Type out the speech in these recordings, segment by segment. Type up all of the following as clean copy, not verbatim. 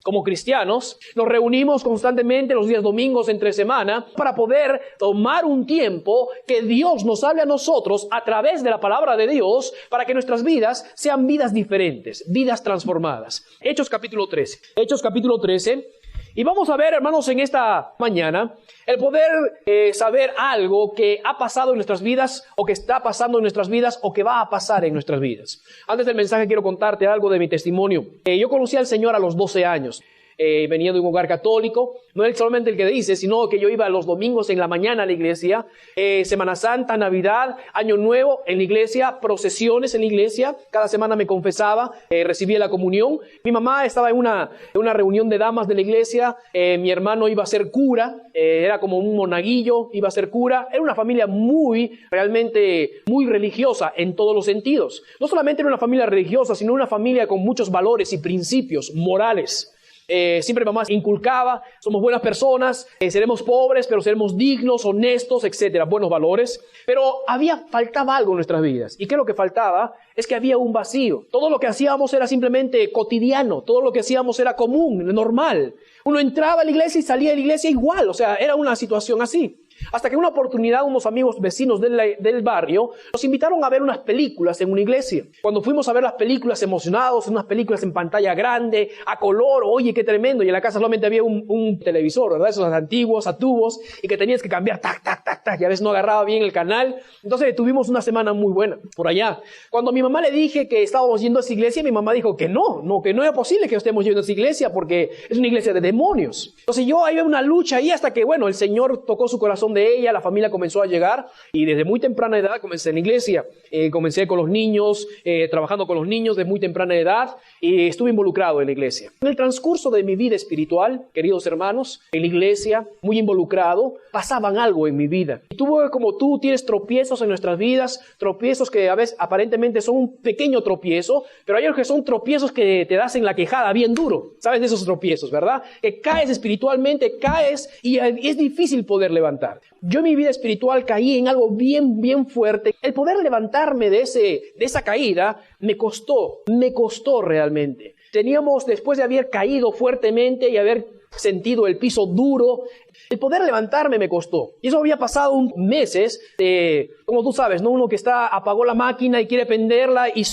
Como cristianos, nos reunimos constantemente los días domingos entre semana para poder tomar un tiempo que Dios nos hable a nosotros a través de la palabra de Dios para que nuestras vidas sean vidas diferentes, vidas transformadas. Hechos capítulo 13. Hechos capítulo 13. Y vamos a ver, hermanos, en esta mañana, el poder saber algo que ha pasado en nuestras vidas, o que está pasando en nuestras vidas, o que va a pasar en nuestras vidas. Antes del mensaje quiero contarte algo de mi testimonio. Yo conocí al Señor a los 12 años. Venía de un hogar católico, no es solamente el que dice, sino que yo iba los domingos en la mañana a la iglesia, Semana Santa, Navidad, Año Nuevo en la iglesia, procesiones en la iglesia, cada semana me confesaba, recibía la comunión. Mi mamá estaba en una reunión de damas de la iglesia, mi hermano iba a ser cura, era como un monaguillo, iba a ser cura. Era una familia realmente muy religiosa en todos los sentidos. No solamente era una familia religiosa, sino una familia con muchos valores y principios morales. Siempre mamá inculcaba, somos buenas personas, seremos pobres, pero seremos dignos, honestos, etcétera, buenos valores. Pero faltaba algo en nuestras vidas. ¿Y qué es lo que faltaba? Es que había un vacío. Todo lo que hacíamos era simplemente cotidiano, todo lo que hacíamos era común, normal. Uno entraba a la iglesia y salía de la iglesia igual, o sea, era una situación así. Hasta que en una oportunidad unos amigos vecinos del barrio nos invitaron a ver unas películas en una iglesia. Cuando fuimos a ver las películas emocionados, unas películas en pantalla grande, a color, oye, qué tremendo. Y en la casa solamente había un televisor, ¿verdad? Esos antiguos, a tubos, y que tenías que cambiar, tac, tac, tac, tac, y a veces no agarraba bien el canal. Entonces tuvimos una semana muy buena por allá. Cuando a mi mamá le dije que estábamos yendo a esa iglesia, mi mamá dijo que no era posible que estemos yendo a esa iglesia porque es una iglesia de demonios. Entonces ahí había una lucha ahí hasta que, el Señor tocó su corazón de ella, la familia comenzó a llegar y desde muy temprana edad comencé en la iglesia. Comencé con los niños, trabajando con los niños de muy temprana edad y estuve involucrado en la iglesia. En el transcurso de mi vida espiritual, queridos hermanos, en la iglesia, muy involucrado, pasaban algo en mi vida. Y tuve, como tú tienes tropiezos en nuestras vidas, tropiezos que a veces aparentemente son un pequeño tropiezo, pero hay otros que son tropiezos que te das en la quejada bien duro. ¿Sabes de esos tropiezos, verdad? Que caes espiritualmente, caes y es difícil poder levantar. Yo en mi vida espiritual caí en algo bien, bien fuerte. El poder levantarme de esa caída me costó realmente. Después de haber caído fuertemente y haber sentido el piso duro, el poder levantarme me costó. Y eso había pasado meses, como tú sabes, ¿no? Uno que apagó la máquina y quiere prenderla y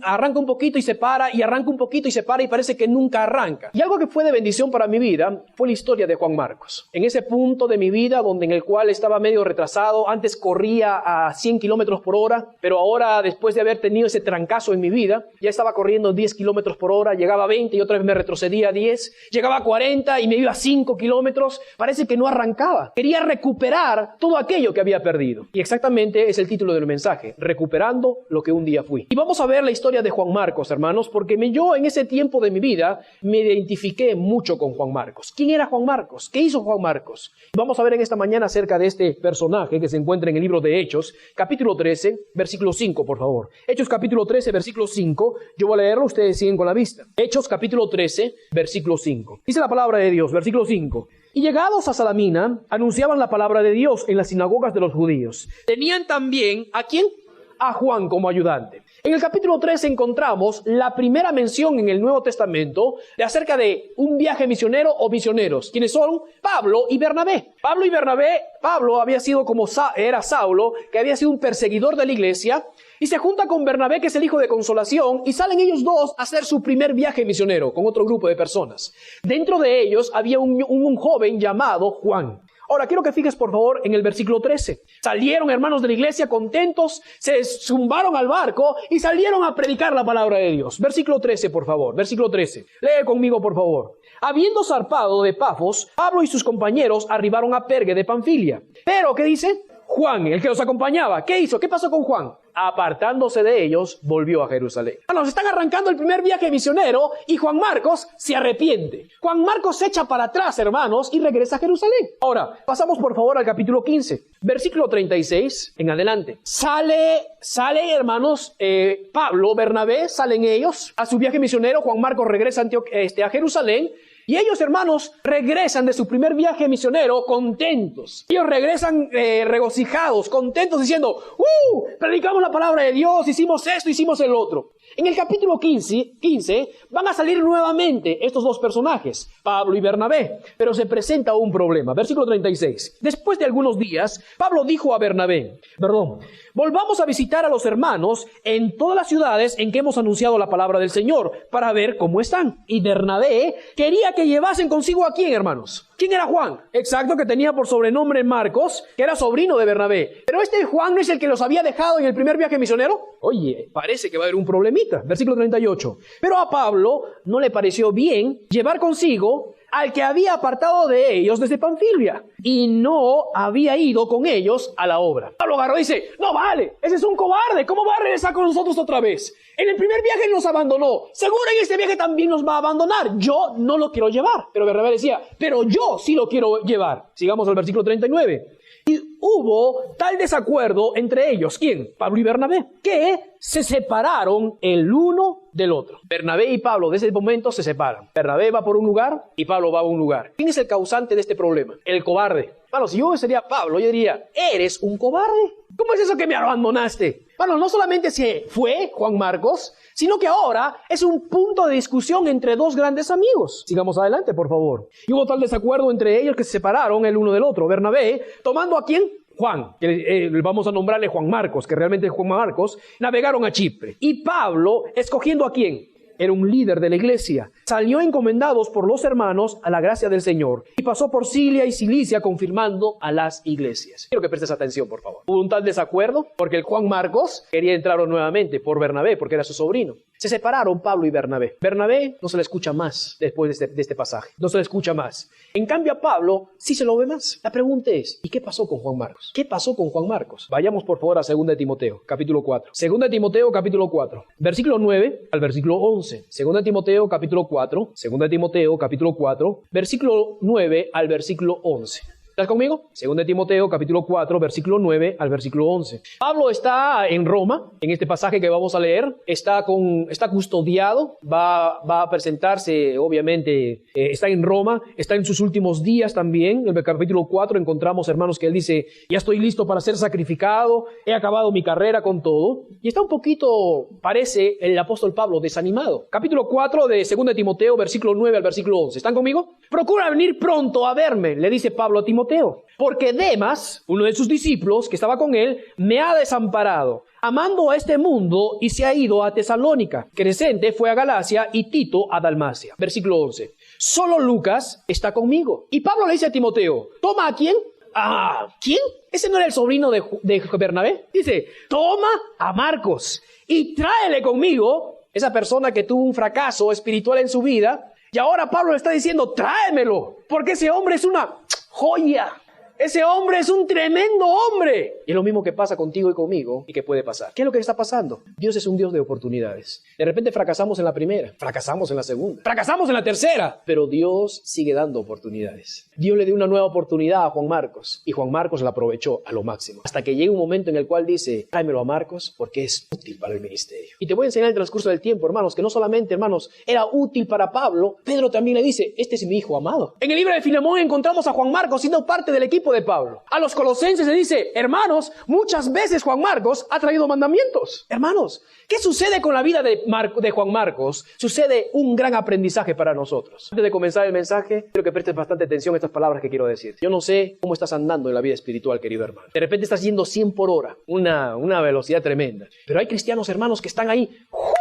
arranca un poquito y se para, y arranca un poquito y se para y parece que nunca arranca. Y algo que fue de bendición para mi vida fue la historia de Juan Marcos. En ese punto de mi vida en el cual estaba medio retrasado, antes corría a 100 kilómetros por hora, pero ahora después de haber tenido ese trancazo en mi vida, ya estaba corriendo 10 kilómetros por hora, llegaba a 20 y otra vez me retrocedía a 10, llegaba a 40 y me iba a 5 kilómetros, parece que no arrancaba. Quería recuperar todo aquello que había perdido. Y exactamente es el título del mensaje, recuperando lo que un día fui. Y vamos a ver la historia de Juan Marcos, hermanos, porque yo en ese tiempo de mi vida me identifiqué mucho con Juan Marcos. ¿Quién era Juan Marcos? ¿Qué hizo Juan Marcos? Vamos a ver en esta mañana acerca de este personaje que se encuentra en el libro de Hechos, capítulo 13, versículo 5, por favor. Hechos capítulo 13, versículo 5. Yo voy a leerlo, ustedes siguen con la vista. Hechos capítulo 13, versículo 5. Dice la palabra de Dios, versículo 5. Y llegados a Salamina, anunciaban la palabra de Dios en las sinagogas de los judíos. Tenían también, ¿a quién? A Juan como ayudante. En el capítulo 3 encontramos la primera mención en el Nuevo Testamento acerca de un viaje misionero o misioneros. ¿Quiénes son? Pablo y Bernabé. Pablo había sido era Saulo, que había sido un perseguidor de la iglesia, y se junta con Bernabé, que es el hijo de consolación, y salen ellos dos a hacer su primer viaje misionero con otro grupo de personas. Dentro de ellos había un joven llamado Juan. Ahora, quiero que fijes, por favor, en el versículo 13. Salieron hermanos de la iglesia contentos, se zumbaron al barco y salieron a predicar la palabra de Dios. Versículo 13, por favor. Versículo 13. Lee conmigo, por favor. Habiendo zarpado de Pafos, Pablo y sus compañeros arribaron a Perge de Panfilia. Pero, ¿qué dice? Juan, el que los acompañaba, ¿qué hizo? ¿Qué pasó con Juan? Apartándose de ellos, volvió a Jerusalén. Nos están arrancando el primer viaje misionero y Juan Marcos se arrepiente. Juan Marcos se echa para atrás, hermanos, y regresa a Jerusalén. Ahora, pasamos por favor al capítulo 15, versículo 36 en adelante. Sale, hermanos, Pablo, Bernabé, salen ellos a su viaje misionero. Juan Marcos regresa a Jerusalén. Y ellos, hermanos, regresan de su primer viaje misionero contentos. Ellos regresan regocijados, contentos, diciendo, predicamos la palabra de Dios, hicimos esto, hicimos el otro. En el capítulo 15 van a salir nuevamente estos dos personajes, Pablo y Bernabé, pero se presenta un problema. Versículo 36. Después de algunos días, Pablo dijo a Bernabé, volvamos a visitar a los hermanos en todas las ciudades en que hemos anunciado la palabra del Señor, para ver cómo están. Y Bernabé quería que llevasen consigo ¿a quién, hermanos? ¿Quién era Juan? Exacto, que tenía por sobrenombre Marcos, que era sobrino de Bernabé. Pero este Juan no es el que los había dejado en el primer viaje misionero. Oye, parece que va a haber un problemita. Versículo 38. Pero a Pablo no le pareció bien llevar consigo al que había apartado de ellos desde Panfilia y no había ido con ellos a la obra. Pablo agarró y dice, no vale, ese es un cobarde, ¿cómo va a regresar con nosotros otra vez? En el primer viaje nos abandonó, seguro en este viaje también nos va a abandonar, yo no lo quiero llevar. Pero Bernabé decía, pero yo sí lo quiero llevar. Sigamos al versículo 39. Y hubo tal desacuerdo entre ellos, ¿quién? Pablo y Bernabé, que se separaron el uno del otro. Bernabé y Pablo desde ese momento se separan. Bernabé va por un lugar y Pablo va a un lugar. ¿Quién es el causante de este problema? El cobarde. Bueno, si yo sería Pablo, yo diría, ¿eres un cobarde? ¿Cómo es eso que me abandonaste? Bueno, no solamente se fue Juan Marcos, sino que ahora es un punto de discusión entre dos grandes amigos. Sigamos adelante, por favor. Y hubo tal desacuerdo entre ellos que se separaron el uno del otro. Bernabé, tomando ¿a quién? Juan, que vamos a nombrarle Juan Marcos, que realmente es Juan Marcos, navegaron a Chipre. Y Pablo, escogiendo ¿a quién? Era un líder de la iglesia. Salió encomendados por los hermanos a la gracia del Señor y pasó por Siria y Cilicia confirmando a las iglesias. Quiero que prestes atención, por favor. Hubo un tal desacuerdo porque el Juan Marcos quería entrar nuevamente por Bernabé porque era su sobrino. Se separaron Pablo y Bernabé. Bernabé no se le escucha más después de este pasaje. No se le escucha más. En cambio a Pablo sí se lo ve más. La pregunta es, ¿y qué pasó con Juan Marcos? ¿Qué pasó con Juan Marcos? Vayamos por favor a 2 de Timoteo, capítulo 4. 2 de Timoteo, capítulo 4. Versículo 9 al versículo 11. 2 de Timoteo, capítulo 4. 2 de Timoteo, capítulo 4. Versículo 9 al versículo 11. ¿Estás conmigo? 2 de Timoteo, capítulo 4, versículo 9 al versículo 11. Pablo está en Roma, en este pasaje que vamos a leer, está custodiado, va a presentarse, obviamente, está en Roma, está en sus últimos días también. En el capítulo 4 encontramos, hermanos, que él dice, ya estoy listo para ser sacrificado, he acabado mi carrera con todo. Y está un poquito, parece, el apóstol Pablo desanimado. Capítulo 4 de 2 de Timoteo, versículo 9 al versículo 11. ¿Están conmigo? Procura venir pronto a verme, le dice Pablo a Timoteo. Porque Demas, uno de sus discípulos que estaba con él, me ha desamparado, amando a este mundo, y se ha ido a Tesalónica. Crescente fue a Galacia y Tito a Dalmacia. Versículo 11. Solo Lucas está conmigo. Y Pablo le dice a Timoteo, ¿toma a quién? ¿Quién? ¿Ese no era el sobrino de Bernabé? Dice, toma a Marcos y tráele conmigo, esa persona que tuvo un fracaso espiritual en su vida. Y ahora Pablo le está diciendo, tráemelo, porque ese hombre es una joya. Ese hombre es un tremendo hombre. Y es lo mismo que pasa contigo y conmigo y que puede pasar. ¿Qué es lo que está pasando? Dios es un Dios de oportunidades. De repente fracasamos en la primera, fracasamos en la segunda, fracasamos en la tercera, pero Dios sigue dando oportunidades. Dios le dio una nueva oportunidad a Juan Marcos y Juan Marcos la aprovechó a lo máximo. Hasta que llega un momento en el cual dice, tráemelo a Marcos porque es útil para el ministerio. Y te voy a enseñar en el transcurso del tiempo, hermanos, que no solamente, hermanos, era útil para Pablo. Pedro también le dice, este es mi hijo amado. En el libro de Filemón encontramos a Juan Marcos siendo parte del equipo de Pablo. A los colosenses le dice, hermanos, muchas veces Juan Marcos ha traído mandamientos. Hermanos, ¿qué sucede con la vida de Juan Marcos? Sucede un gran aprendizaje para nosotros. Antes de comenzar el mensaje, quiero que prestes bastante atención a estas palabras que quiero decir. Yo no sé cómo estás andando en la vida espiritual, querido hermano. De repente estás yendo 100 por hora, una velocidad tremenda. Pero hay cristianos, hermanos, que están ahí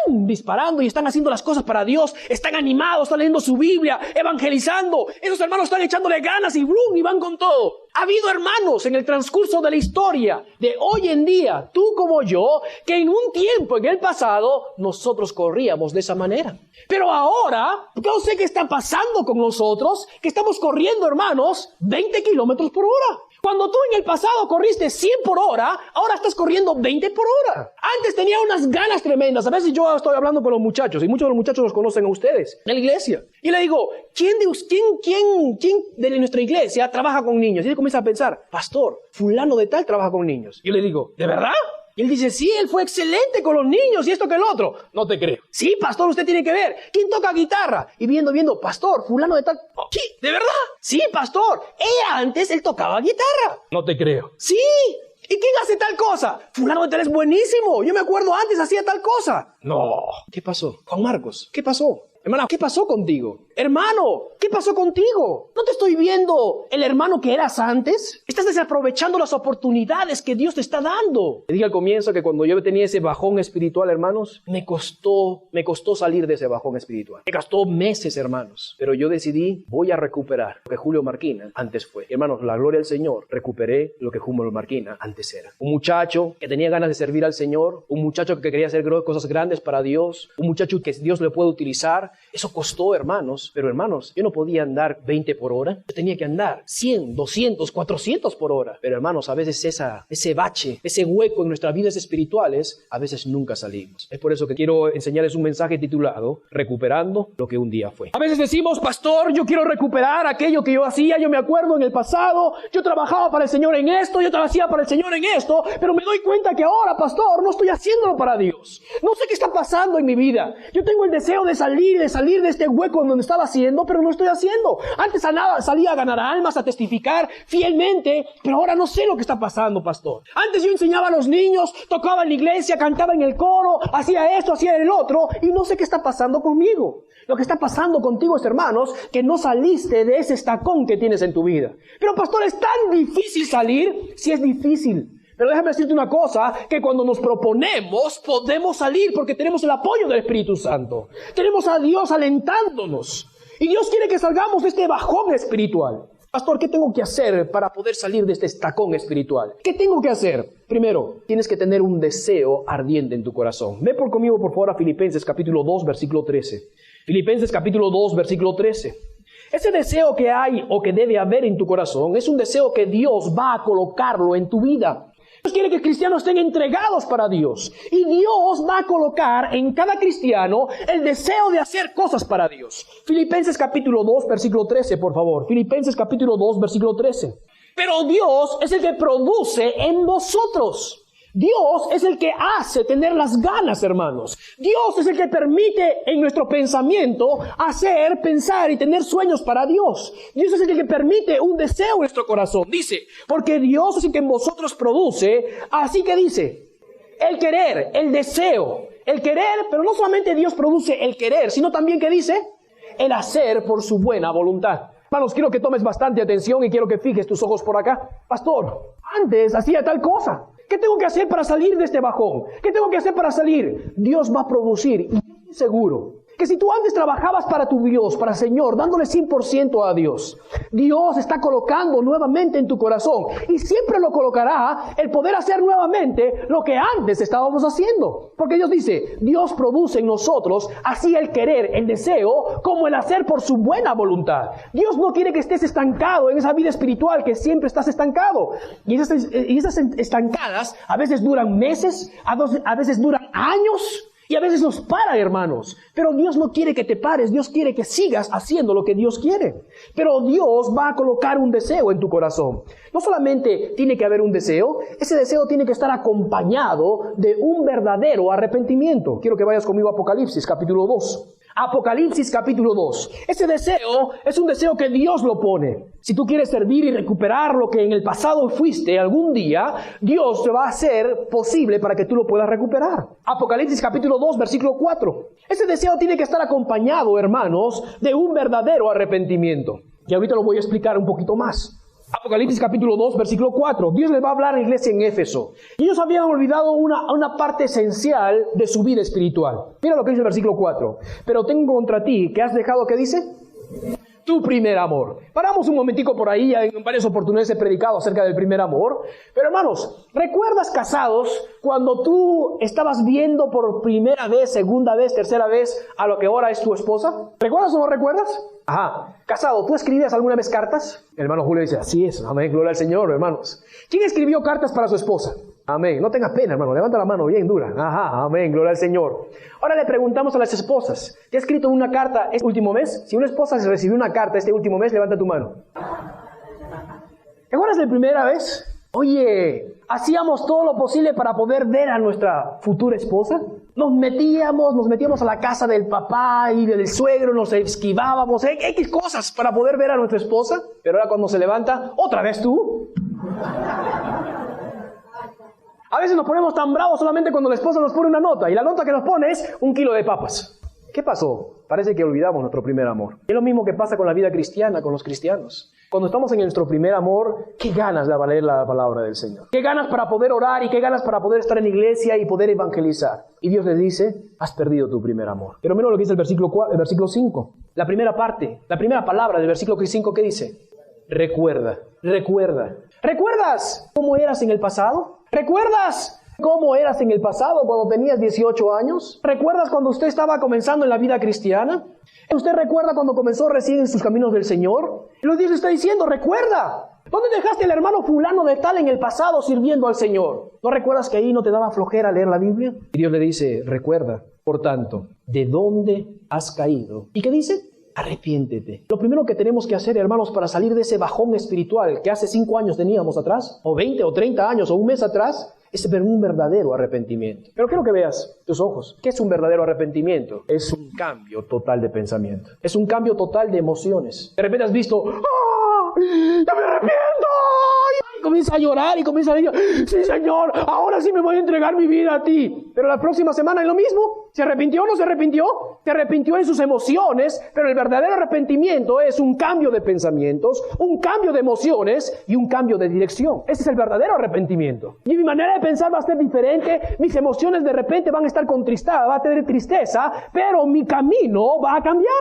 disparando y están haciendo las cosas para Dios, están animados, están leyendo su Biblia, evangelizando. Esos hermanos están echándole ganas y van con todo. Ha habido hermanos en el transcurso de la historia de hoy en día, tú como yo, que en un tiempo, en el pasado, nosotros corríamos de esa manera. Pero ahora, yo sé qué está pasando con nosotros, que estamos corriendo, hermanos, 20 kilómetros por hora. Cuando tú en el pasado corriste 100 por hora, ahora estás corriendo 20 por hora. Antes tenía unas ganas tremendas. A veces yo estoy hablando con los muchachos, y muchos de los muchachos los conocen a ustedes, en la iglesia. Y le digo, ¿quién de nuestra iglesia trabaja con niños? Y él comienza a pensar, pastor, fulano de tal trabaja con niños. Y yo le digo, ¿de verdad? Y él dice, sí, él fue excelente con los niños y esto que el otro. No te creo. Sí, pastor, usted tiene que ver. ¿Quién toca guitarra? Y viendo, pastor, fulano de tal. ¿Qué? ¿De verdad? Sí, pastor. Antes él tocaba guitarra. No te creo. Sí. ¿Y quién hace tal cosa? Fulano de tal es buenísimo. Yo me acuerdo antes hacía tal cosa. No. ¿Qué pasó? Juan Marcos, ¿qué pasó? Hermana, ¿qué pasó contigo? Hermano, ¿qué pasó contigo? ¿No te estoy viendo el hermano que eras antes? Estás desaprovechando las oportunidades que Dios te está dando. Te dije al comienzo que cuando yo tenía ese bajón espiritual, hermanos, me costó salir de ese bajón espiritual. Me costó meses, hermanos. Pero yo decidí, voy a recuperar lo que Julio Marquina antes fue. Hermanos, la gloria al Señor, recuperé lo que Julio Marquina antes era. Un muchacho que tenía ganas de servir al Señor, un muchacho que quería hacer cosas grandes para Dios, un muchacho que Dios le puede utilizar. Eso costó, hermanos. Pero, hermanos, yo no podía andar 20 por hora. Yo tenía que andar 100, 200, 400 por hora. Pero, hermanos, a veces ese bache, ese hueco en nuestras vidas espirituales, a veces nunca salimos. Es por eso que quiero enseñarles un mensaje titulado Recuperando lo que un día fue. A veces decimos, pastor, yo quiero recuperar aquello que yo hacía. Yo me acuerdo en el pasado, yo trabajaba para el Señor en esto, yo hacía para el Señor en esto, pero me doy cuenta que ahora, pastor, no estoy haciéndolo para Dios. No sé qué está pasando en mi vida. Yo tengo el deseo de salir de este hueco en donde estaba haciendo, pero no estoy haciendo. Antes salía a ganar almas, a testificar fielmente, pero ahora no sé lo que está pasando, pastor. Antes yo enseñaba a los niños, tocaba en la iglesia, cantaba en el coro, hacía esto, hacía el otro, y no sé qué está pasando conmigo. Lo que está pasando contigo es, hermanos, que no saliste de ese estacón que tienes en tu vida. Pero, pastor, ¿es tan difícil salir? Sí, es difícil. Pero déjame decirte una cosa, que cuando nos proponemos, podemos salir porque tenemos el apoyo del Espíritu Santo. Tenemos a Dios alentándonos. Y Dios quiere que salgamos de este bajón espiritual. Pastor, ¿qué tengo que hacer para poder salir de este estacón espiritual? ¿Qué tengo que hacer? Primero, tienes que tener un deseo ardiente en tu corazón. Ve conmigo, por favor, a Filipenses capítulo 2, versículo 13. Filipenses capítulo 2, versículo 13. Ese deseo que hay o que debe haber en tu corazón es un deseo que Dios va a colocarlo en tu vida. Dios quiere que cristianos estén entregados para Dios. Y Dios va a colocar en cada cristiano el deseo de hacer cosas para Dios. Filipenses capítulo 2, versículo 13, por favor. Filipenses capítulo 2, versículo 13. Pero Dios es el que produce en vosotros. Dios es el que hace tener las ganas, hermanos. Dios es el que permite en nuestro pensamiento hacer, pensar y tener sueños para Dios. Dios es el que permite un deseo en nuestro corazón. Dice, porque Dios es el que en vosotros produce, así que dice, el querer, el deseo, el querer, pero no solamente Dios produce el querer, sino también, ¿qué dice? El hacer por su buena voluntad. Hermanos, quiero que tomes bastante atención y quiero que fijes tus ojos por acá. Pastor, antes hacía tal cosa. ¿Qué tengo que hacer para salir de este bajón? ¿Qué tengo que hacer para salir? Dios va a producir. Y estoy seguro que si tú antes trabajabas para tu Dios, para el Señor, dándole 100% a Dios, Dios está colocando nuevamente en tu corazón y siempre lo colocará el poder hacer nuevamente lo que antes estábamos haciendo. Porque Dios dice, Dios produce en nosotros así el querer, el deseo, como el hacer por su buena voluntad. Dios no quiere que estés estancado en esa vida espiritual que siempre estás estancado. Y esas estancadas a veces duran meses, a veces duran años. Y a veces nos para, hermanos. Pero Dios no quiere que te pares. Dios quiere que sigas haciendo lo que Dios quiere. Pero Dios va a colocar un deseo en tu corazón. No solamente tiene que haber un deseo, ese deseo tiene que estar acompañado de un verdadero arrepentimiento. Quiero que vayas conmigo a Apocalipsis capítulo 2. Apocalipsis capítulo 2. Ese deseo es un deseo que Dios lo pone. Si tú quieres servir y recuperar lo que en el pasado fuiste algún día, Dios te va a hacer posible para que tú lo puedas recuperar. Apocalipsis capítulo 2, versículo 4. Ese deseo tiene que estar acompañado, hermanos, de un verdadero arrepentimiento. Y ahorita lo voy a explicar un poquito más. Apocalipsis capítulo 2, versículo 4. Dios le va a hablar a la iglesia en Éfeso. Y ellos habían olvidado una parte esencial de su vida espiritual. Mira lo que dice el versículo 4. Pero tengo contra ti, que has dejado, ¿qué dice? Tu primer amor. Paramos un momentico por ahí, en varias oportunidades he predicado acerca del primer amor. Pero hermanos, ¿recuerdas, casados, cuando tú estabas viendo por primera vez, segunda vez, tercera vez a lo que ahora es tu esposa? ¿Recuerdas o no recuerdas? Ajá. Casado, ¿tú escribías alguna vez cartas? El hermano Julio dice, así es, amén, gloria al Señor, hermanos. ¿Quién escribió cartas para su esposa? Amén. No tengas pena, hermano, levanta la mano bien dura. Ajá, amén, gloria al Señor. Ahora le preguntamos a las esposas, ¿te ha escrito una carta este último mes? Si una esposa recibió una carta este último mes, levanta tu mano. ¿Te acuerdas de la primera vez? Oye, hacíamos todo lo posible para poder ver a nuestra futura esposa. Nos metíamos a la casa del papá y del suegro, nos esquivábamos, X cosas para poder ver a nuestra esposa. Pero ahora cuando se levanta, ¿otra vez tú? A veces nos ponemos tan bravos solamente cuando la esposa nos pone una nota, y la nota que nos pone es 1 kilo de papas. ¿Qué pasó? Parece que olvidamos nuestro primer amor. Es lo mismo que pasa con la vida cristiana, con los cristianos. Cuando estamos en nuestro primer amor, ¿qué ganas de valer la palabra del Señor? ¿Qué ganas para poder orar y qué ganas para poder estar en la iglesia y poder evangelizar? Y Dios les dice, has perdido tu primer amor. Pero menos lo que dice el versículo 5. La primera parte, la primera palabra del versículo 5, ¿qué dice? Recuerda, recuerda. ¿Recuerdas cómo eras en el pasado? ¿Recuerdas cómo eras en el pasado cuando tenías 18 años? ¿Recuerdas cuando usted estaba comenzando en la vida cristiana? ¿Usted recuerda cuando comenzó recién en sus caminos del Señor? Y Dios le está diciendo, recuerda. ¿Dónde dejaste al hermano fulano de tal en el pasado sirviendo al Señor? ¿No recuerdas que ahí no te daba flojera leer la Biblia? Y Dios le dice, recuerda, por tanto, ¿de dónde has caído? ¿Y qué dice? Arrepiéntete. Lo primero que tenemos que hacer, hermanos, para salir de ese bajón espiritual que hace 5 años teníamos atrás, o 20 o 30 años, o un mes atrás, es un verdadero arrepentimiento. Pero quiero que veas tus ojos. ¿Qué es un verdadero arrepentimiento? Es un cambio total de pensamiento. Es un cambio total de emociones. De repente has visto, ¡ah! ¡Ya me arrepiento! Y comienza a llorar y comienza a decir, sí, Señor, ahora sí me voy a entregar mi vida a ti. Pero la próxima semana es lo mismo. ¿Se arrepintió o no se arrepintió? Se arrepintió en sus emociones, pero el verdadero arrepentimiento es un cambio de pensamientos, un cambio de emociones y un cambio de dirección. Ese es el verdadero arrepentimiento. Y mi manera de pensar va a ser diferente, mis emociones de repente van a estar contristadas, va a tener tristeza, pero mi camino va a cambiar.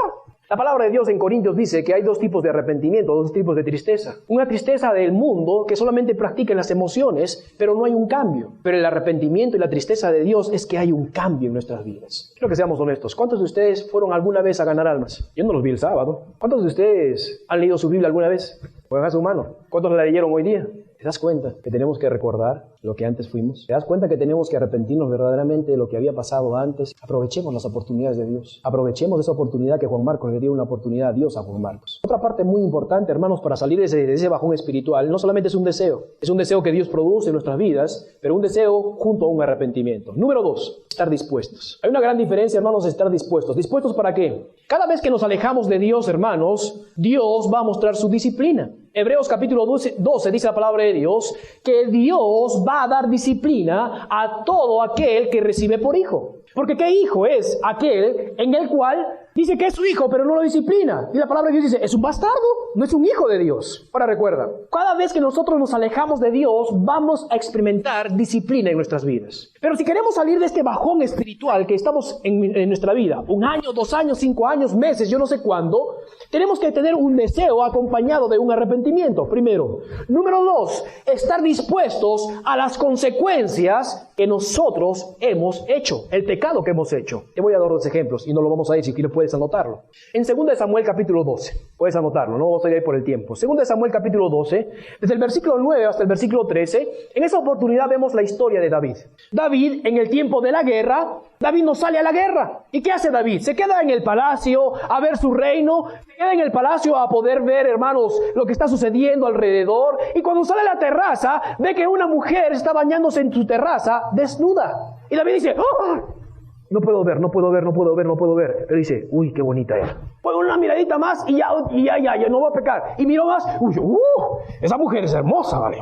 La palabra de Dios en Corintios dice que hay 2 tipos de arrepentimiento, 2 tipos de tristeza. Una tristeza del mundo que solamente practica en las emociones, pero no hay un cambio. Pero el arrepentimiento y la tristeza de Dios es que hay un cambio en nuestras vidas. Quiero que seamos honestos. ¿Cuántos de ustedes fueron alguna vez a ganar almas? Yo no los vi el sábado. ¿Cuántos de ustedes han leído su Biblia alguna vez? Pongan su mano. ¿Cuántos la leyeron hoy día? ¿Te das cuenta que tenemos que recordar lo que antes fuimos? ¿Te das cuenta que tenemos que arrepentirnos verdaderamente de lo que había pasado antes? Aprovechemos las oportunidades de Dios. Aprovechemos esa oportunidad que Juan Marcos le dio una oportunidad a Dios a Juan Marcos. Otra parte muy importante, hermanos, para salir de ese bajón espiritual, no solamente es un deseo que Dios produce en nuestras vidas, pero un deseo junto a un arrepentimiento. Número 2, estar dispuestos. Hay una gran diferencia, hermanos, de estar dispuestos. ¿Dispuestos para qué? Cada vez que nos alejamos de Dios, hermanos, Dios va a mostrar su disciplina. Hebreos capítulo 12 dice la palabra de Dios que Dios va a dar disciplina a todo aquel que recibe por hijo. Porque ¿qué hijo es aquel en el cual dice que es su hijo, pero no lo disciplina? Y la palabra de Dios dice, es un bastardo, no es un hijo de Dios. Ahora recuerda, cada vez que nosotros nos alejamos de Dios, vamos a experimentar disciplina en nuestras vidas. Pero si queremos salir de este bajón espiritual que estamos en nuestra vida, 1 año, 2 años, 5 años, meses, yo no sé cuándo, tenemos que tener un deseo acompañado de un arrepentimiento, primero. Número 2, estar dispuestos a las consecuencias que nosotros hemos hecho, el pecado que hemos hecho. Te voy a dar 2 ejemplos y no lo vamos a ir, si quieres puedes anotarlo. En 2 Samuel capítulo 12, puedes anotarlo, no vamos a ir por el tiempo. 2 Samuel capítulo 12, desde el versículo 9 hasta el versículo 13, en esa oportunidad vemos la historia de David. David, en el tiempo de la guerra, David no sale a la guerra. ¿Y qué hace David? Se queda en el palacio a ver su reino, se queda en el palacio a poder ver, hermanos, lo que está sucediendo alrededor. Y cuando sale a la terraza, ve que una mujer está bañándose en su terraza desnuda. Y David dice, ¡oh! No puedo ver. Pero dice, uy, qué bonita era. Pon una miradita más y ya, no voy a pecar. Y miro más, uy, esa mujer es hermosa, ¿vale?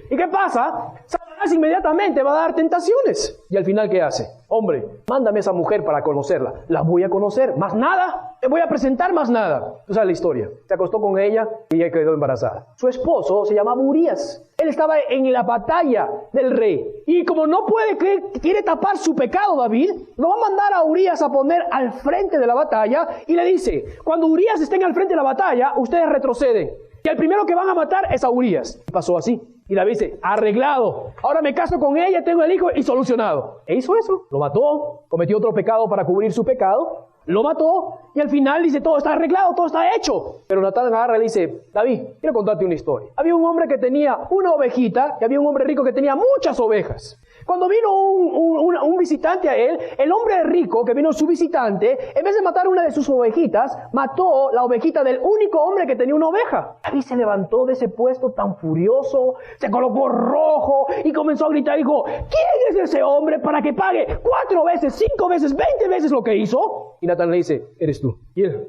¿Y qué pasa? Satanás inmediatamente va a dar tentaciones. Y al final, ¿qué hace? Hombre, mándame a esa mujer para conocerla. La voy a conocer, más nada. Te voy a presentar más nada. Tú sabes la historia. Se acostó con ella y ella quedó embarazada. Su esposo se llamaba Urías. Él estaba en la batalla del rey. Y como no puede, quiere tapar su pecado, David, lo va a mandar a Urías a poner al frente de la batalla y le dice, cuando Urías esté al frente de la batalla, ustedes retroceden. Y el primero que van a matar es a Urías. Y pasó así. Y David dice, arreglado. Ahora me caso con ella, tengo el hijo y solucionado. E hizo eso. Lo mató. Cometió otro pecado para cubrir su pecado. Lo mató. Y al final dice, todo está arreglado, todo está hecho. Pero Natán agarra y le dice, David, quiero contarte una historia. Había un hombre que tenía una ovejita y había un hombre rico que tenía muchas ovejas. Cuando vino un visitante a él, el hombre rico que vino su visitante, en vez de matar una de sus ovejitas, mató la ovejita del único hombre que tenía una oveja. David se levantó de ese puesto tan furioso, se colocó rojo y comenzó a gritar, dijo, ¿quién es ese hombre para que pague 4 veces, 5 veces, 20 veces lo que hizo? Y Natán le dice, eres tú. Y él,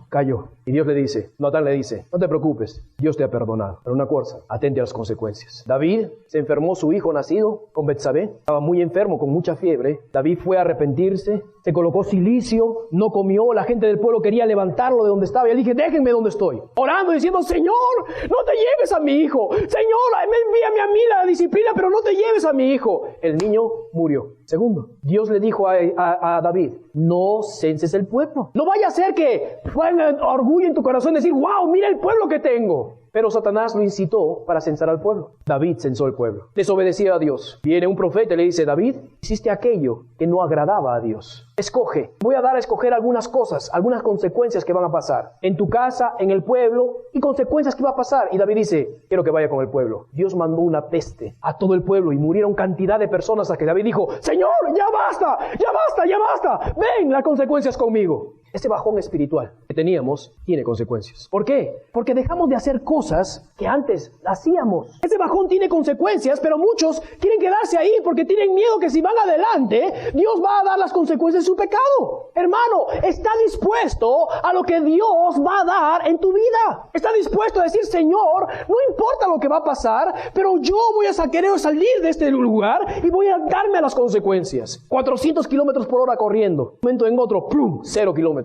cayó. Y Dios le dice, Natán le dice, no te preocupes, Dios te ha perdonado. Pero una cosa, atente a las consecuencias. David se enfermó, su hijo nacido con Betsabé, estaba muy enfermo, con mucha fiebre. David fue a arrepentirse, se colocó cilicio, no comió, la gente del pueblo quería levantarlo de donde estaba. Y él dije, déjenme donde estoy. Orando, diciendo, Señor, no te lleves a mi hijo. Señor, envíame a mí la disciplina, pero no te lleves a mi hijo. El niño murió. Segundo, Dios le dijo a David, no censes el pueblo. No vaya a ser que ponga orgullo en tu corazón decir, wow, mira el pueblo que tengo. Pero Satanás lo incitó para censar al pueblo. David censó el pueblo. Desobedeció a Dios. Viene un profeta y le dice, David, hiciste aquello que no agradaba a Dios. Escoge. Voy a dar a escoger algunas cosas, algunas consecuencias que van a pasar. En tu casa, en el pueblo, y consecuencias que va a pasar. Y David dice, quiero que vaya con el pueblo. Dios mandó una peste a todo el pueblo y murieron cantidad de personas, hasta que David dijo, Señor, ya basta, ya basta, ya basta. Ven, las consecuencias conmigo. Ese bajón espiritual que teníamos tiene consecuencias. ¿Por qué? Porque dejamos de hacer cosas que antes hacíamos. Ese bajón tiene consecuencias, pero muchos quieren quedarse ahí porque tienen miedo que si van adelante, Dios va a dar las consecuencias de su pecado. Hermano, está dispuesto a lo que Dios va a dar en tu vida. Está dispuesto a decir, Señor, no importa lo que va a pasar, pero yo voy a salir de este lugar y voy a darme a las consecuencias. 400 kilómetros por hora corriendo. Un momento en otro, ¡plum!, 0 kilómetros.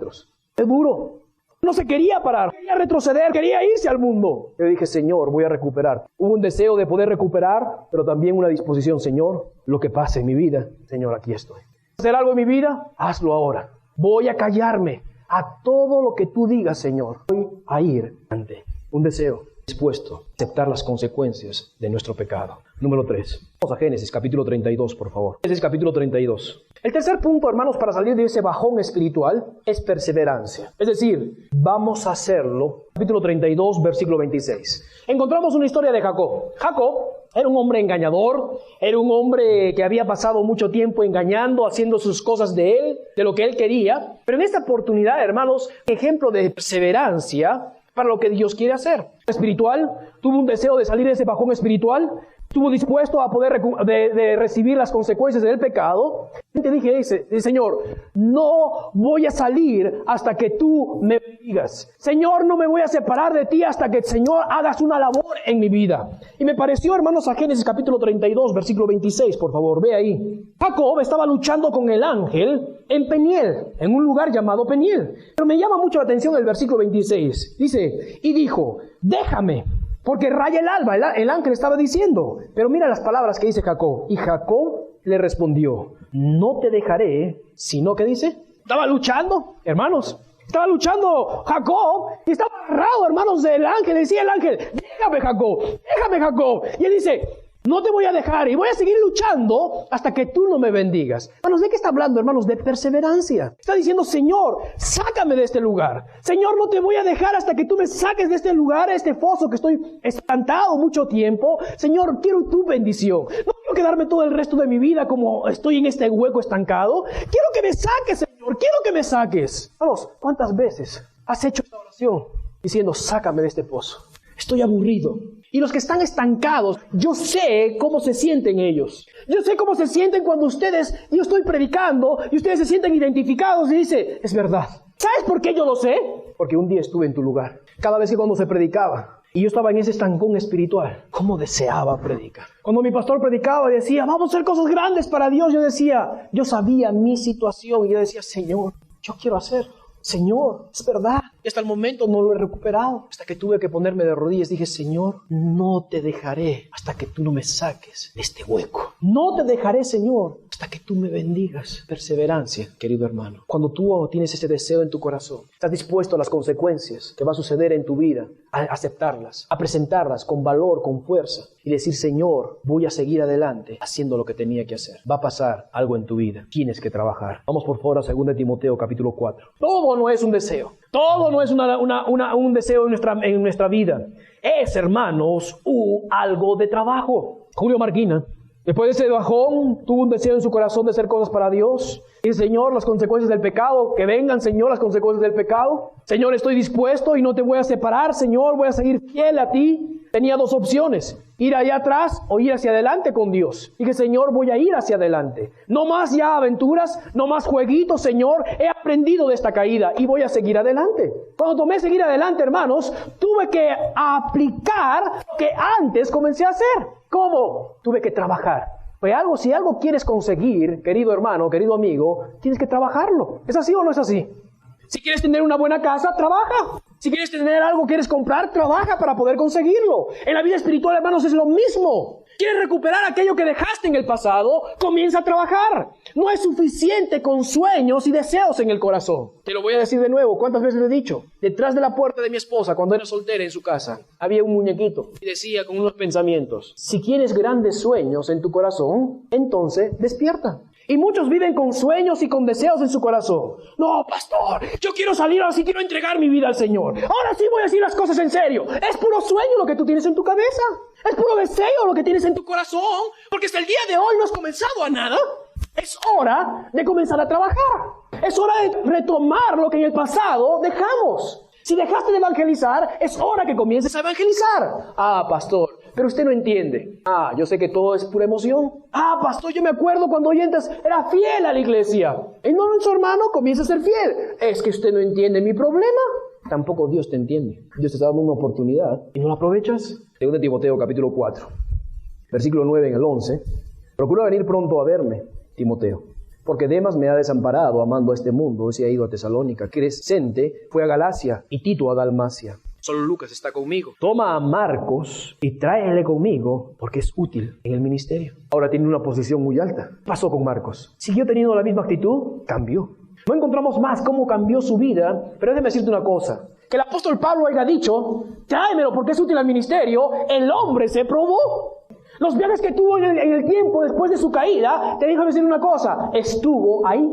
Es duro. No se quería parar, quería retroceder, quería irse al mundo. Yo dije, Señor, voy a recuperar. Hubo un deseo de poder recuperar, pero también una disposición, Señor, lo que pase en mi vida, Señor, aquí estoy. ¿Hacer algo en mi vida? Hazlo ahora. Voy a callarme a todo lo que tú digas, Señor. Voy a ir ante un deseo dispuesto a aceptar las consecuencias de nuestro pecado. Número 3. Vamos a Génesis capítulo 32, por favor. Génesis capítulo 32. El tercer punto, hermanos, para salir de ese bajón espiritual es perseverancia. Es decir, vamos a hacerlo. Capítulo 32, versículo 26. Encontramos una historia de Jacob. Jacob era un hombre engañador, era un hombre que había pasado mucho tiempo engañando, haciendo sus cosas de él, de lo que él quería. Pero en esta oportunidad, hermanos, ejemplo de perseverancia para lo que Dios quiere hacer. Espiritual, tuvo un deseo de salir de ese bajón espiritual, estuvo dispuesto a poder de recibir las consecuencias del pecado. Te dije, Señor, no voy a salir hasta que tú me bendigas. Señor, no me voy a separar de ti hasta que, Señor, hagas una labor en mi vida. Y me pareció, hermanos, a Génesis capítulo 32, versículo 26, por favor, ve ahí. Jacob estaba luchando con el ángel en Peniel, en un lugar llamado Peniel. Pero me llama mucho la atención el versículo 26. Dice, y dijo, déjame, porque raya el alba. El ángel estaba diciendo. Pero mira las palabras que dice Jacob. Y Jacob le respondió, no te dejaré, sino que dice, estaba luchando, hermanos. Estaba luchando Jacob y estaba agarrado, hermanos, del ángel. Decía el ángel, déjame Jacob. Y él dice, no te voy a dejar y voy a seguir luchando hasta que tú no me bendigas. Hermanos, ¿de qué está hablando, hermanos? De perseverancia. Está diciendo, Señor, sácame de este lugar. Señor, no te voy a dejar hasta que tú me saques de este lugar, este foso que estoy espantado mucho tiempo. Señor, quiero tu bendición. No quiero quedarme todo el resto de mi vida como estoy en este hueco estancado. Quiero que me saques, Señor. Quiero que me saques. Hermanos, ¿cuántas veces has hecho esta oración diciendo, sácame de este pozo? Estoy aburrido. Y los que están estancados, yo sé cómo se sienten ellos. Yo sé cómo se sienten cuando yo estoy predicando y ustedes se sienten identificados y dicen, es verdad. ¿Sabes por qué yo lo sé? Porque un día estuve en tu lugar. Cada vez que cuando se predicaba y yo estaba en ese estancón espiritual, ¿cómo deseaba predicar? Cuando mi pastor predicaba y decía, vamos a hacer cosas grandes para Dios, yo sabía mi situación y yo decía, Señor, yo quiero hacerlo. Señor, es verdad. Y hasta el momento no lo he recuperado. Hasta que tuve que ponerme de rodillas, dije, Señor, no te dejaré hasta que tú no me saques de este hueco. No te dejaré, Señor, hasta que tú me bendigas. Perseverancia, querido hermano. Cuando tú tienes ese deseo en tu corazón, estás dispuesto a las consecuencias que va a suceder en tu vida, a aceptarlas, a presentarlas con valor, con fuerza y decir, Señor, voy a seguir adelante haciendo lo que tenía que hacer. Va a pasar algo en tu vida. Tienes que trabajar. Vamos por favor a 2 Timoteo capítulo 4. Todo no es un deseo. Todo no es un deseo en nuestra vida. Es, hermanos, algo de trabajo. Julio Marquina, después de ese bajón, tuvo un deseo en su corazón de hacer cosas para Dios. Y Señor, las consecuencias del pecado, que vengan, Señor, las consecuencias del pecado. Señor, estoy dispuesto y no te voy a separar, Señor, voy a seguir fiel a ti. Tenía dos opciones, ir allá atrás o ir hacia adelante con Dios. Dije, Señor, voy a ir hacia adelante. No más ya aventuras, no más jueguitos, Señor. He aprendido de esta caída y voy a seguir adelante. Cuando tomé seguir adelante, hermanos, tuve que aplicar lo que antes comencé a hacer. ¿Cómo? Tuve que trabajar. Pues si algo quieres conseguir, querido hermano, querido amigo, tienes que trabajarlo. ¿Es así o no es así? Si quieres tener una buena casa, trabaja. Si quieres tener algo, quieres comprar, trabaja para poder conseguirlo. En la vida espiritual, hermanos, es lo mismo. ¿Quieres recuperar aquello que dejaste en el pasado? Comienza a trabajar. No es suficiente con sueños y deseos en el corazón. Te lo voy a decir de nuevo. ¿Cuántas veces lo he dicho? Detrás de la puerta de mi esposa, cuando era soltera en su casa, había un muñequito y decía con unos pensamientos: si quieres grandes sueños en tu corazón, entonces despierta. Y muchos viven con sueños y con deseos en su corazón. No, pastor, yo quiero salir, ahora sí quiero entregar mi vida al Señor. Ahora sí voy a decir las cosas en serio. Es puro sueño lo que tú tienes en tu cabeza. Es puro deseo lo que tienes en tu corazón. Porque hasta el día de hoy no has comenzado a nada. Es hora de comenzar a trabajar. Es hora de retomar lo que en el pasado dejamos. Si dejaste de evangelizar, es hora que comiences a evangelizar. Ah, pastor, pero usted no entiende. Ah, yo sé que todo es pura emoción. Ah, pastor, yo me acuerdo cuando oyentes era fiel a la iglesia. Y no, su hermano, comienza a ser fiel. Es que usted no entiende mi problema. Tampoco Dios te entiende. Dios te está dando una oportunidad y no la aprovechas. 2 Timoteo capítulo 4, versículo 9 en el 11. Procura venir pronto a verme, Timoteo, porque Demas me ha desamparado amando a este mundo y se ha ido a Tesalónica. Crescente fue a Galacia y Tito a Dalmacia. Solo Lucas está conmigo. Toma a Marcos y tráele conmigo porque es útil en el ministerio. Ahora tiene una posición muy alta. ¿Qué pasó con Marcos? ¿Siguió teniendo la misma actitud? Cambió. No encontramos más cómo cambió su vida, pero déjame decirte una cosa. Que el apóstol Pablo haya dicho, tráemelo porque es útil al ministerio, el hombre se probó. Los viajes que tuvo en el tiempo después de su caída, te déjame decir una cosa, estuvo ahí.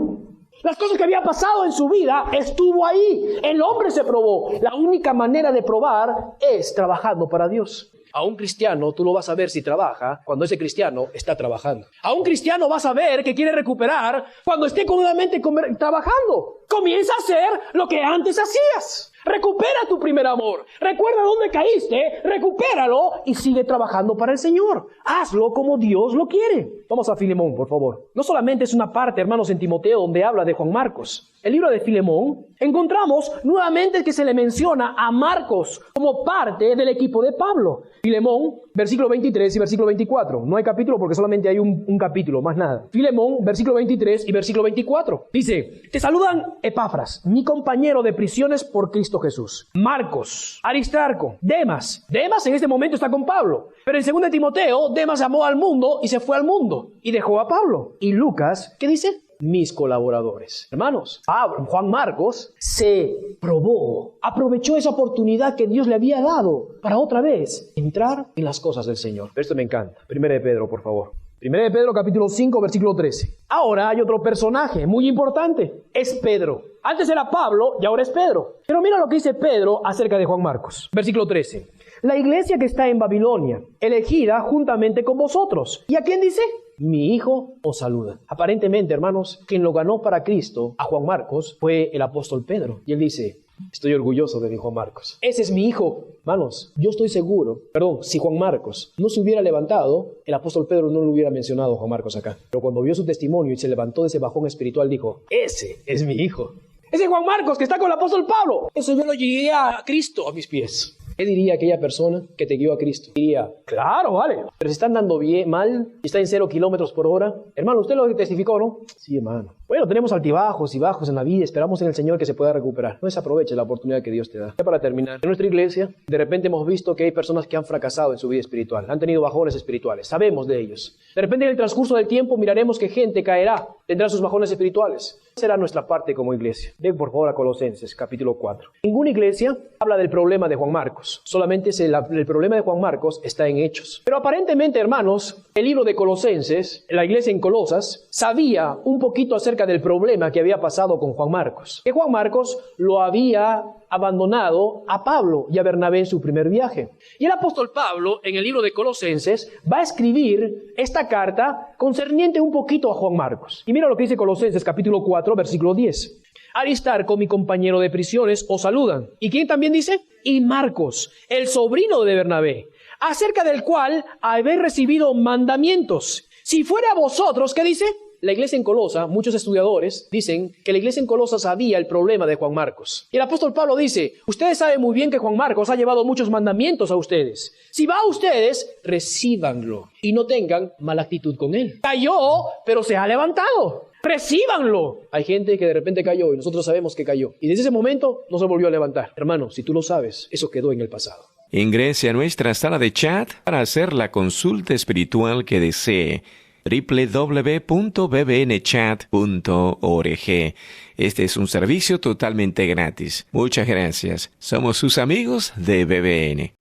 Las cosas que había pasado en su vida, estuvo ahí. El hombre se probó. La única manera de probar es trabajando para Dios. A un cristiano tú lo vas a ver si trabaja cuando ese cristiano está trabajando. A un cristiano vas a ver que quiere recuperar cuando esté cómodamente trabajando. Comienza a hacer lo que antes hacías. Recupera tu primer amor. Recuerda dónde caíste, recupéralo y sigue trabajando para el Señor. Hazlo como Dios lo quiere. Vamos a Filemón, por favor. No solamente es una parte, hermanos, en Timoteo donde habla de Juan Marcos. El libro de Filemón, encontramos nuevamente que se le menciona a Marcos como parte del equipo de Pablo. Filemón, versículo 23 y versículo 24. No hay capítulo porque solamente hay un capítulo, más nada. Filemón, versículo 23 y versículo 24. Dice, te saludan Epafras, mi compañero de prisiones por Cristo Jesús. Marcos, Aristarco, Demas. Demas en este momento está con Pablo. Pero en 2 Timoteo, Demas amó al mundo y se fue al mundo. Y dejó a Pablo. Y Lucas, ¿qué dice? Mis colaboradores. Hermanos, Juan Marcos se probó, aprovechó esa oportunidad que Dios le había dado para otra vez entrar en las cosas del Señor. Esto me encanta. 1 de Pedro, por favor. 1 de Pedro, capítulo 5, versículo 13. Ahora hay otro personaje muy importante. Es Pedro. Antes era Pablo y ahora es Pedro. Pero mira lo que dice Pedro acerca de Juan Marcos. Versículo 13. La iglesia que está en Babilonia, elegida juntamente con vosotros. ¿Y a quién dice? Mi hijo os saluda. Aparentemente, hermanos, quien lo ganó para Cristo, a Juan Marcos, fue el apóstol Pedro. Y él dice, estoy orgulloso de mi Juan Marcos. Ese es mi hijo. Hermanos, yo estoy seguro, si Juan Marcos no se hubiera levantado, el apóstol Pedro no le hubiera mencionado a Juan Marcos acá. Pero cuando vio su testimonio y se levantó de ese bajón espiritual, dijo, ese es mi hijo. Ese Juan Marcos que está con el apóstol Pablo. Eso yo lo llegué a Cristo a mis pies. ¿Qué diría aquella persona que te guió a Cristo? Diría, claro, vale, pero se están dando bien, mal, y está en 0 kilómetros por hora. Hermano, usted lo testificó, ¿no? Sí, hermano. Bueno, tenemos altibajos y bajos en la vida, esperamos en el Señor que se pueda recuperar. No desaproveche la oportunidad que Dios te da. Ya para terminar, en nuestra iglesia, de repente hemos visto que hay personas que han fracasado en su vida espiritual, han tenido bajones espirituales, sabemos de ellos. De repente en el transcurso del tiempo miraremos que gente caerá, tendrá sus bajones espirituales. Será nuestra parte como iglesia. Ven por favor a Colosenses, capítulo 4. Ninguna iglesia habla del problema de Juan Marcos. Solamente el problema de Juan Marcos está en Hechos. Pero aparentemente, hermanos, el libro de Colosenses, la iglesia en Colosas, sabía un poquito acerca del problema que había pasado con Juan Marcos. Que Juan Marcos lo había abandonado a Pablo y a Bernabé en su primer viaje. Y el apóstol Pablo, en el libro de Colosenses, va a escribir esta carta concerniente un poquito a Juan Marcos. Y mira lo que dice Colosenses, capítulo 4, versículo 10. Aristarco, mi compañero de prisiones, os saludan. ¿Y quién también dice? Y Marcos, el sobrino de Bernabé, acerca del cual habéis recibido mandamientos. Si fuera vosotros, ¿qué dice? La iglesia en Colosa, muchos estudiadores dicen que la iglesia en Colosa sabía el problema de Juan Marcos. Y el apóstol Pablo dice, ustedes saben muy bien que Juan Marcos ha llevado muchos mandamientos a ustedes. Si va a ustedes, recíbanlo y no tengan mala actitud con él. Cayó, pero se ha levantado. Recíbanlo. Hay gente que de repente cayó y nosotros sabemos que cayó. Y desde ese momento no se volvió a levantar. Hermano, si tú lo sabes, eso quedó en el pasado. Ingrese a nuestra sala de chat para hacer la consulta espiritual que desee. www.bbnchat.org. Este es un servicio totalmente gratis. Muchas gracias. Somos sus amigos de BBN.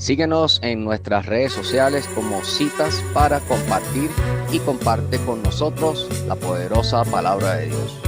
Síguenos en nuestras redes sociales como Citas para Compartir y comparte con nosotros la poderosa palabra de Dios.